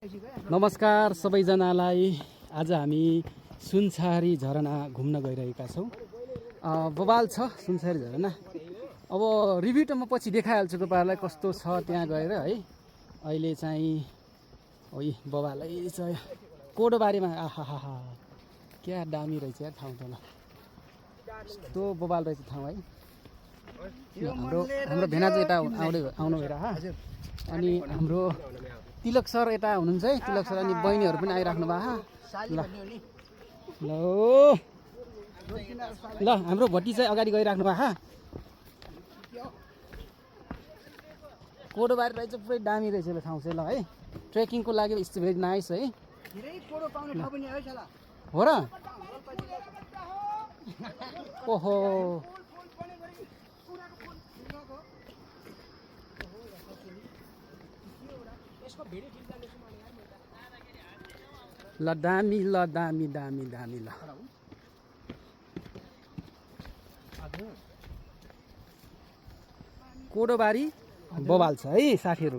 नमस्कार सबैजनालाई। आज हामी सुनछारी झरना घुम्न गइरहेका छौँ। बवाल छ सुनछारी झरना। अब रिभ्यू त म पछि देखाइहाल्छु तपाईँहरूलाई कस्तो छ त्यहाँ गएर है। अहिले चाहिँ ओइ बवालै छ कोडोबारीमा। आहाहा क्या दामी रहेछ यार ठाउँ त। ल यस्तो बवाल रहेछ ठाउँ है। हाम्रो भेना चाहिँ यता आउनु भइरह। अनि हाम्रो तिलक सर यता हुनुहुन्छ है। तिलक सर अनि बहिनीहरू पनि आइराख्नु भएको। ल हाम्रो भट्टी चाहिँ अगाडि गइराख्नु भएको। कोडोबारी रहेछ पुरै दामी रहेछ ल ठाउँ चाहिँ ल है। ट्रेकिङको लागि इट्स भेरी नाइस है। हो र ओहो ल दामी ल दामी दामी दामी ल। कोडोबारी बवाल छ है साथीहरू।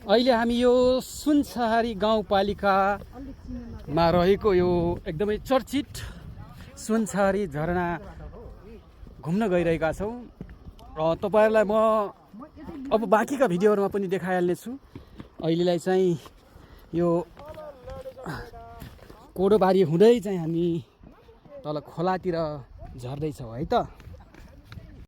अहिले हामी यो सुनछारी गाउँपालिकामा रहेको यो एकदमै चर्चित सुनछारी झरना घुम्न गइरहेका छौँ। तपाईँहरूलाई म अब बाँकीका भिडियोहरूमा पनि देखाइहाल्ने छु। अहिलेलाई चाहिँ यो कोडोबारी हुँदै चाहिँ हामी तल खोलातिर झर्दैछौँ है त।